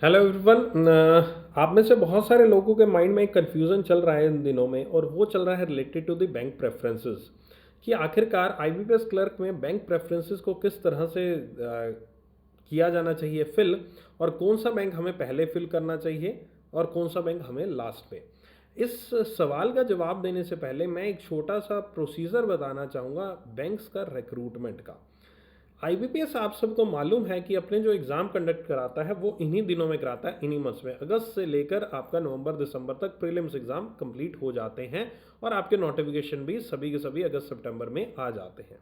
Hello everyone. आप में से बहुत सारे लोगों के माइंड में एक कन्फ्यूज़न चल रहा है इन दिनों में, और वो चल रहा है related to the bank preferences कि आखिरकार आईबीपीएस क्लर्क में बैंक प्रेफरेंसेस को किस तरह से किया जाना चाहिए फिल, और कौन सा बैंक हमें पहले फिल करना चाहिए और कौन सा बैंक हमें लास्ट में। इस सवाल का जवाब देने से पहले मैं एक छोटा सा प्रोसीजर बताना चाहूँगा बैंक्स का रिक्रूटमेंट का। आईबीपीएस आप सबको मालूम है कि अपने जो एग्ज़ाम कंडक्ट कराता है वो इन्हीं दिनों में कराता है, इन्हीं मंथ्स में। अगस्त से लेकर आपका नवंबर दिसंबर तक प्रीलिम्स एग्ज़ाम कंप्लीट हो जाते हैं, और आपके नोटिफिकेशन भी सभी के सभी अगस्त सितंबर में आ जाते हैं,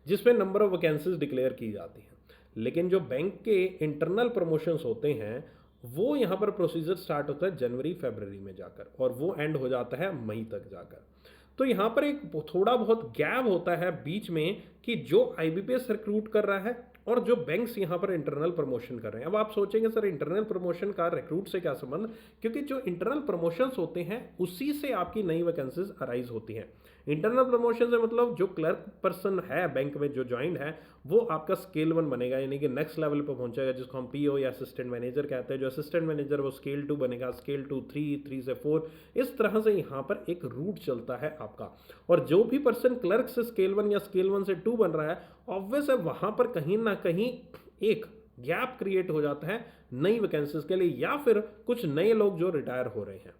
जिसमें नंबर ऑफ वैकेंसीज डिक्लेयर की जाती हैं। लेकिन जो बैंक के इंटरनल प्रमोशंस होते हैं, वो यहाँ पर प्रोसीजर स्टार्ट होता है जनवरी फरवरी में जाकर, और वो एंड हो जाता है मई तक जाकर। तो यहाँ पर एक थोड़ा बहुत गैप होता है बीच में कि जो आईबीपीएस रिक्रूट कर रहा है और जो बैंक्स यहाँ पर इंटरनल प्रमोशन कर रहे हैं। अब आप सोचेंगे सर इंटरनल प्रमोशन का रिक्रूट से क्या संबंध, क्योंकि जो इंटरनल प्रमोशंस होते हैं उसी से आपकी नई वैकेंसीज अराइज होती हैं। इंटरनल प्रमोशन से मतलब जो क्लर्क पर्सन है बैंक में जो ज्वाइन है, वो आपका स्केल 1 बनेगा, यानी कि नेक्स्ट लेवल पर पहुंचेगा, जिसको हम पीओ या असिस्टेंट मैनेजर कहते हैं। जो असिस्टेंट मैनेजर वो स्केल 2 बनेगा, स्केल 2 3, 3 से 4। इस तरह से यहाँ पर एक रूट चलता है आपका। और जो भी पर्सन क्लर्क से स्केल 1 या स्केल 1 से 2 बन रहा है, ऑब्वियस है वहाँ पर कहीं ना कहीं एक गैप क्रिएट हो जाता है नई वैकेंसीज के लिए, या फिर कुछ नए लोग जो रिटायर हो रहे हैं।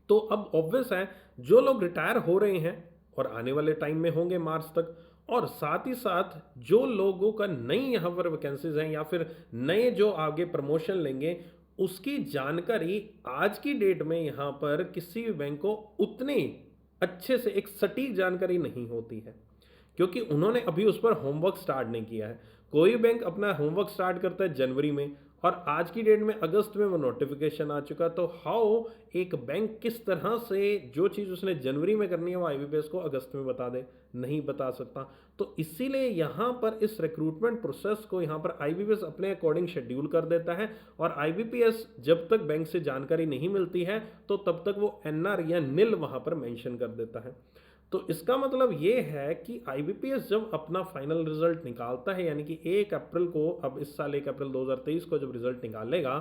तो अब ऑब्वियस है जो लोग रिटायर हो रहे हैं और आने वाले टाइम में होंगे मार्च तक, और साथ ही साथ जो लोगों का नई यहाँ पर वैकेंसीज हैं या फिर नए जो आगे प्रमोशन लेंगे, उसकी जानकारी आज की डेट में यहाँ पर किसी भी बैंक को उतनी अच्छे से एक सटीक जानकारी नहीं होती है, क्योंकि उन्होंने अभी उस पर होमवर्क स्टार्ट नहीं किया है। कोई बैंक अपना होमवर्क स्टार्ट करता है जनवरी में, और आज की डेट में अगस्त में वो नोटिफिकेशन आ चुका। तो हाउ एक बैंक किस तरह से जो चीज़ उसने जनवरी में करनी है वो आईबीपीएस को अगस्त में बता दे, नहीं बता सकता। तो इसीलिए यहाँ पर इस रिक्रूटमेंट प्रोसेस को यहाँ पर आईबीपीएस अपने अकॉर्डिंग शेड्यूल कर देता है, और आईबीपीएस जब तक बैंक से जानकारी नहीं मिलती है तो तब तक वो एनआर या निल वहाँ पर मेंशन कर देता है। तो इसका मतलब ये है कि आईबीपीएस जब अपना फाइनल रिजल्ट निकालता है, यानी कि 1 अप्रैल को, अब इस साल 1 अप्रैल 2023 को जब रिजल्ट निकालेगा,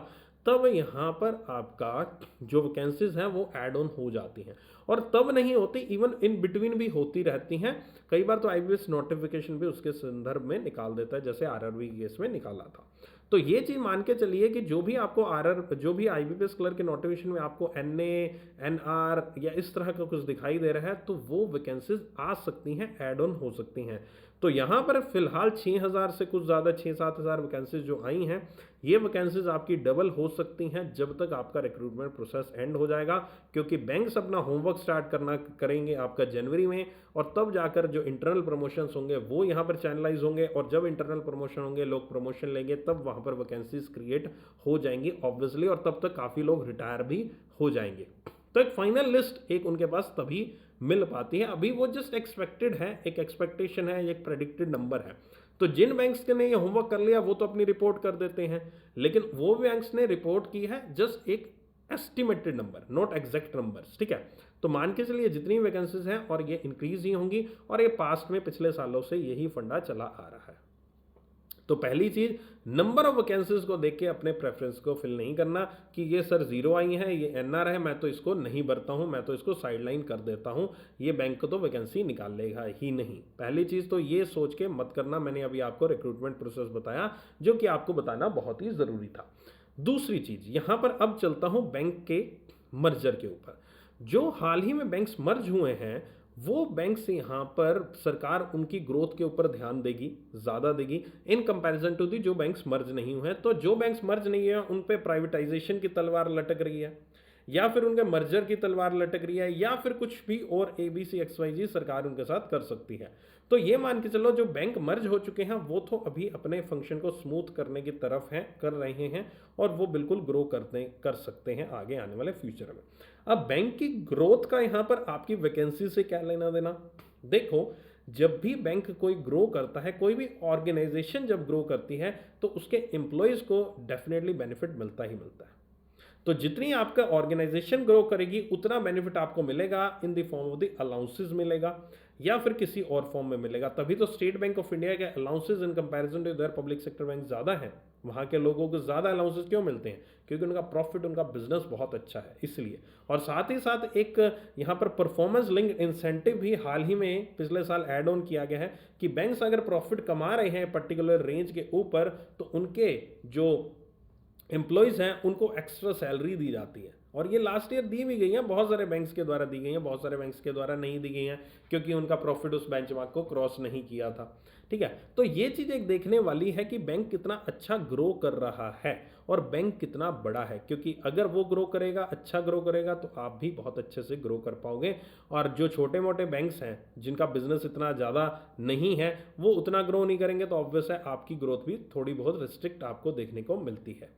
तब यहाँ पर आपका जो वैकेंसीज हैं वो ऐड ऑन हो जाती हैं। और तब नहीं होती, इवन इन बिटवीन भी होती रहती हैं। कई बार तो आईबीपीएस नोटिफिकेशन भी उसके संदर्भ में निकाल देता है, जैसे आरआरबी केस में निकाला था। तो ये चीज़ मान के चलिए कि जो भी आपको जो भी आईबीपीएस क्लर्क के नोटिफिकेशन में आपको एनए, एनआर या इस तरह का कुछ दिखाई दे रहा है, तो वो वैकेंसीज आ सकती हैं, ऐड ऑन हो सकती हैं। तो यहाँ पर फिलहाल 6000 से कुछ ज़्यादा 6-7 हज़ार वैकेंसीज जो आई हैं, ये वैकेंसीज आपकी डबल हो सकती हैं जब तक आपका रिक्रूटमेंट प्रोसेस एंड हो जाएगा, क्योंकि बैंक्स अपना होमवर्क स्टार्ट करना करेंगे आपका जनवरी में, और तब जाकर जो इंटरनल प्रमोशंस होंगे वो यहाँ पर चैनलाइज होंगे, और जब इंटरनल प्रमोशन होंगे, लोग प्रमोशन लेंगे, तब वहाँ पर वैकेंसीज क्रिएट हो जाएंगी ऑब्वियसली, और तब तक काफ़ी लोग रिटायर भी हो जाएंगे। तो एक फाइनल लिस्ट एक उनके पास तभी मिल पाती है। अभी वो जस्ट एक्सपेक्टेड है, एक एक्सपेक्टेशन है, एक प्रेडिक्टेड नंबर है। तो जिन बैंक्स ने ये होमवर्क कर लिया वो तो अपनी रिपोर्ट कर देते हैं, लेकिन वो बैंक्स ने रिपोर्ट की है जस्ट एक estimated number, not exact numbers, ठीक है। तो मान के चलिए जितनी वैकेंसीज हैं और ये इंक्रीज ही होंगी, और ये पास्ट में पिछले सालों से यही फंडा चला आ रहा है। तो पहली चीज, नंबर ऑफ वैकेंसीज को देख के अपने प्रेफरेंस को फिल नहीं करना कि ये सर जीरो आई है, ये एनआर है, मैं तो इसको नहीं भरता हूं, मैं तो इसको साइडलाइन कर देता हूं, ये बैंक को तो वैकेंसी निकालेगा ही नहीं। पहली चीज तो ये सोच के मत करना। मैंने अभी आपको रिक्रूटमेंट प्रोसेस बताया जो कि आपको बताना बहुत ही जरूरी था। दूसरी चीज, यहां पर अब चलता हूं बैंक के मर्जर के ऊपर। जो हाल ही में बैंक्स मर्ज हुए हैं, वो बैंक्स यहाँ पर सरकार उनकी ग्रोथ के ऊपर ध्यान देगी, ज़्यादा देगी इन कंपैरिजन टू दी जो बैंक्स मर्ज नहीं हुए हैं। तो जो बैंक्स मर्ज नहीं है उन पे प्राइवेटाइजेशन की तलवार लटक रही है, या फिर उनके मर्जर की तलवार लटक रही है, या फिर कुछ भी और ABC XYZ सरकार उनके साथ कर सकती है। तो ये मान के चलो जो बैंक मर्ज हो चुके हैं वो तो अभी अपने फंक्शन को स्मूथ करने की तरफ हैं, कर रहे हैं, और वो बिल्कुल ग्रो कर सकते हैं आगे आने वाले फ्यूचर में। अब बैंक की ग्रोथ का यहाँ पर आपकी वैकेंसी से क्या लेना देना। देखो, जब भी बैंक कोई ग्रो करता है, कोई भी ऑर्गेनाइजेशन जब ग्रो करती है, तो उसके एम्प्लॉयज़ को डेफिनेटली बेनिफिट मिलता ही मिलता है। तो जितनी आपका ऑर्गेनाइजेशन ग्रो करेगी उतना बेनिफिट आपको मिलेगा, in the form of the allowances मिलेगा, या फिर किसी और फॉर्म में मिलेगा। तभी तो स्टेट बैंक ऑफ इंडिया के allowances in comparison to other public sector bank ज़्यादा है। वहाँ के लोगों को ज़्यादा अलाउंसेस क्यों मिलते हैं? क्योंकि उनका प्रॉफिट, उनका बिजनेस बहुत अच्छा है इसलिए। और साथ ही साथ एक यहाँ पर परफॉर्मेंस लिंक्ड इंसेंटिव भी हाल ही में पिछले साल ऐड ऑन किया गया है कि बैंक्स अगर प्रॉफिट कमा रहे हैं पर्टिकुलर रेंज के ऊपर, तो उनके जो एम्प्लॉयज़ हैं उनको एक्स्ट्रा सैलरी दी जाती है। और ये लास्ट ईयर दी भी गई हैं, बहुत सारे बैंक्स के द्वारा दी गई हैं, बहुत सारे बैंक्स के द्वारा नहीं दी गई हैं क्योंकि उनका प्रॉफिट उस बेंचमार्क को क्रॉस नहीं किया था। ठीक है, तो ये चीज़ एक देखने वाली है कि बैंक कितना अच्छा ग्रो कर रहा है और बैंक कितना बड़ा है, क्योंकि अगर वो ग्रो करेगा, अच्छा ग्रो करेगा, तो आप भी बहुत अच्छे से ग्रो कर पाओगे। और जो छोटे मोटे बैंक्स हैं जिनका बिजनेस इतना ज़्यादा नहीं है, वो उतना ग्रो नहीं करेंगे, तो ऑब्वियस है आपकी ग्रोथ भी थोड़ी बहुत रिस्ट्रिक्ट आपको देखने को मिलती है।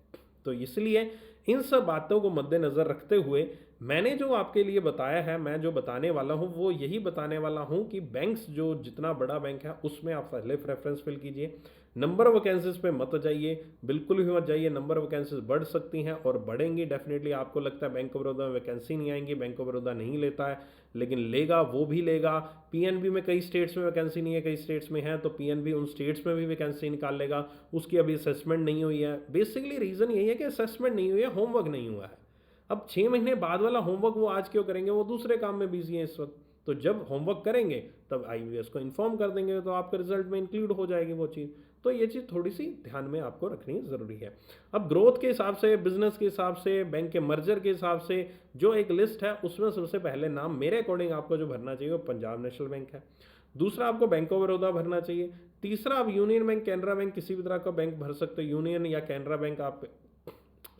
तो इसलिए इन सब बातों को मद्देनज़र रखते हुए मैंने जो आपके लिए बताया है, मैं जो बताने वाला हूँ वो यही बताने वाला हूँ कि बैंक्स जो जितना बड़ा बैंक है उसमें आप पहले प्रेफरेंस फिल कीजिए। नंबर ऑफ वैकेंसीज पे मत जाइए, बिल्कुल भी मत जाइए। नंबर ऑफ वैकेंसीज बढ़ सकती हैं और बढ़ेंगी डेफिनेटली। आपको लगता है बैंक ऑफ बड़ौदा में वैकेंसी नहीं आएंगी, बैंक ऑफ बड़ौदा नहीं लेता है, लेकिन लेगा, वो भी लेगा। पीएनबी में कई स्टेट्स में वैकेंसी नहीं है, कई स्टेट्स में है, तो पीएनबी उन स्टेट्स में भी वैकेंसी निकाल लेगा। उसकी अभी असेसमेंट नहीं हुई है। बेसिकली रीज़न यही है कि असेसमेंट नहीं हुई है, होमवर्क नहीं हुआ है। अब 6 महीने बाद वाला होमवर्क वो आज क्यों करेंगे, वो दूसरे काम में बिजी है इस वक्त। तो जब होमवर्क करेंगे तब आईबीएस को इन्फॉर्म कर देंगे, तो आपके रिजल्ट में इंक्लूड हो जाएगी वो चीज़। तो ये चीज़ थोड़ी सी ध्यान में आपको रखनी ज़रूरी है। अब ग्रोथ के हिसाब से, बिजनेस के हिसाब से, बैंक के मर्जर के हिसाब से जो एक लिस्ट है उसमें सबसे पहले नाम मेरे अकॉर्डिंग आपको जो भरना चाहिए वो पंजाब नेशनल बैंक है। दूसरा आपको बैंक ऑफ बड़ौदा भरना चाहिए। तीसरा आप यूनियन बैंक, कैनरा बैंक, किसी भी तरह का बैंक भर सकते हो, यूनियन या कैनरा बैंक आप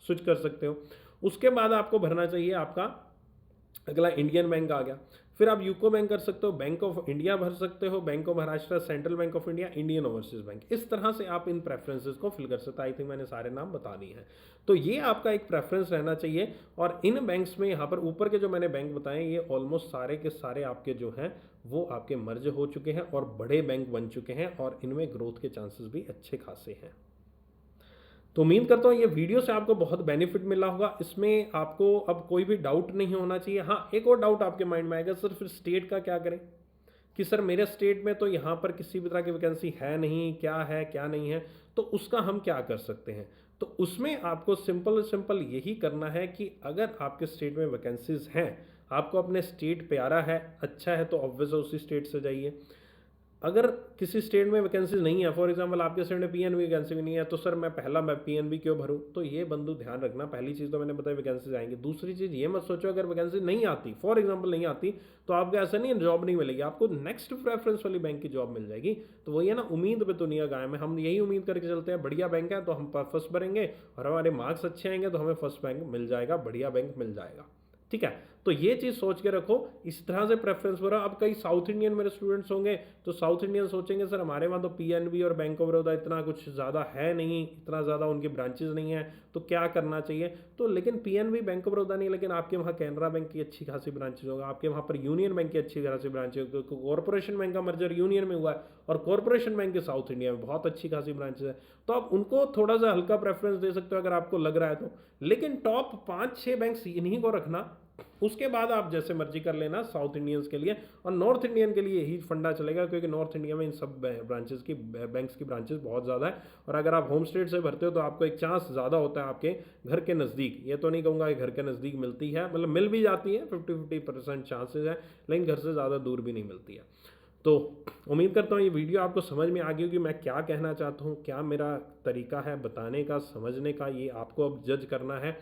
स्विच कर सकते हो। उसके बाद आपको भरना चाहिए आपका अगला इंडियन बैंक आ गया। फिर आप यूको बैंक कर सकते हो, बैंक ऑफ इंडिया भर सकते हो, bank of Maharashtra, central bank of India, Indian overseas bank. इस तरह से आप इन प्रेफरेंसेस को फिल कर सकते हो। आई थिंक मैंने सारे नाम बता दिए हैं। तो ये आपका एक प्रेफरेंस रहना चाहिए। और इन बैंक्स में यहाँ पर ऊपर के जो मैंने बैंक बताए, ये ऑलमोस्ट सारे के सारे आपके जो हैं वो आपके मर्ज हो चुके हैं और बड़े बैंक बन चुके हैं, और इनमें ग्रोथ के चांसेस भी अच्छे खासे हैं। तो उम्मीद करता हूँ ये वीडियो से आपको बहुत बेनिफिट मिला होगा। इसमें आपको अब कोई भी डाउट नहीं होना चाहिए। हाँ, एक और डाउट आपके माइंड में आएगा, सर फिर स्टेट का क्या करें, कि सर मेरे स्टेट में तो यहाँ पर किसी भी तरह की वैकेंसी है नहीं, क्या है क्या नहीं है, तो उसका हम क्या कर सकते हैं। तो उसमें आपको सिंपल सिंपल यही करना है कि अगर आपके स्टेट में वैकेंसीज हैं, आपको अपने स्टेट प्यारा है, अच्छा है, तो ऑब्वियस उसी स्टेट से जाइए। अगर किसी स्टेट में वैकेंसी नहीं है, फॉर एग्जांपल आपके स्टेट में पीएनबी वैकेंसी भी नहीं है, तो सर मैं पहला मैं पीएनबी क्यों भरूं। तो ये बंधु ध्यान रखना, पहली चीज़ तो मैंने बताई वैकेंसीज आएंगी। दूसरी चीज़ ये मत सोचो अगर वैकेंसी नहीं आती, फॉर एग्जांपल नहीं आती, तो आपको ऐसा नहीं है जॉब नहीं मिलेगी, आपको नेक्स्ट प्रेफरेंस वाली बैंक की जॉब मिल जाएगी। तो वही है ना, उम्मीद पे दुनिया कायम है। हम यही उम्मीद करके चलते हैं, बढ़िया बैंक है तो हम फर्स्ट भरेंगे, और हमारे मार्क्स अच्छे आएंगे तो हमें फर्स्ट बैंक मिल जाएगा, बढ़िया बैंक मिल जाएगा। ठीक है, तो ये चीज़ सोच के रखो, इस तरह से प्रेफरेंस हो रहा। अब कई साउथ इंडियन मेरे स्टूडेंट्स होंगे, तो साउथ इंडियन सोचेंगे सर हमारे वहाँ तो पीएनबी और बैंक ऑफ बड़ौदा इतना कुछ ज़्यादा है नहीं, इतना ज़्यादा उनकी ब्रांचेज नहीं है, तो क्या करना चाहिए। तो लेकिन पीएनबी, बैंक ऑफ बड़ौदा नहीं, लेकिन आपके वहाँ कैनरा बैंक की अच्छी खासी ब्रांचेज होगा, आपके वहाँ पर यूनियन बैंक की अच्छी खासी ब्रांचेज होगी। कॉर्पोरेशन बैंक का मर्जर यूनियन में हुआ है, और कॉर्पोरेशन बैंक के साउथ इंडिया में बहुत अच्छी खासी ब्रांचेज है, तो आप उनको थोड़ा सा हल्का प्रेफरेंस दे सकते हो अगर आपको लग रहा है तो। लेकिन टॉप 5-6 बैंक्स इन्हीं को रखना, उसके बाद आप जैसे मर्जी कर लेना साउथ इंडियंस के लिए। और नॉर्थ इंडियन के लिए यही फंडा चलेगा, क्योंकि नॉर्थ इंडिया में इन सब ब्रांचेस की, बैंक्स की ब्रांचेस बहुत ज़्यादा है, और अगर आप होम स्टेट से भरते हो तो आपको एक चांस ज़्यादा होता है आपके घर के नज़दीक। ये तो नहीं कहूँगा कि घर के नज़दीक मिलती है, मतलब मिल भी जाती है, 50-50% चांसेज है, लेकिन घर से ज़्यादा दूर भी नहीं मिलती है। तो उम्मीद करता हूँ ये वीडियो आपको समझ में आ गई होगी, मैं क्या कहना चाहता हूँ, क्या मेरा तरीका है बताने का, समझने का, ये आपको अब जज करना है।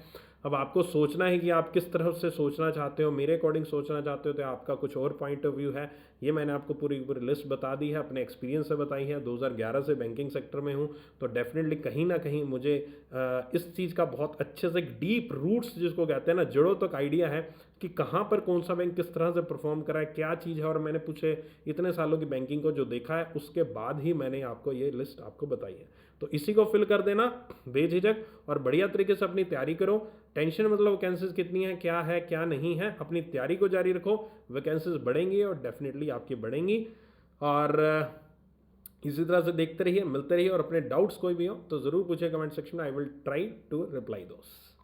अब आपको सोचना है कि आप किस तरफ से सोचना चाहते हो, मेरे अकॉर्डिंग सोचना चाहते हो तो आपका कुछ और पॉइंट ऑफ व्यू है। ये मैंने आपको पूरी पूरी लिस्ट बता दी है, अपने एक्सपीरियंस से बताई है। 2011 से बैंकिंग सेक्टर में हूँ, तो डेफिनेटली कहीं ना कहीं मुझे इस चीज़ का बहुत अच्छे से डीप रूट्स जिसको कहते हैं ना, जड़ों तक आइडिया है कि कहाँ पर कौन सा बैंक किस तरह से परफॉर्म करा है, क्या चीज़ है। और मैंने पूछे इतने सालों की बैंकिंग को जो देखा है, उसके बाद ही मैंने आपको ये लिस्ट आपको बताई है। तो इसी को फिल कर देना बेझिझक, और बढ़िया तरीके से अपनी तैयारी करो। टेंशन मतलब वैकेंसीज कितनी है, क्या नहीं है, अपनी तैयारी को जारी रखो। वैकेंसीज बढ़ेंगी और डेफिनेटली आपकी बढ़ेंगी। और इसी तरह से देखते रहिए, मिलते रहिए, और अपने डाउट्स कोई भी हो तो ज़रूर पूछिए कमेंट सेक्शन में, I will try to reply those.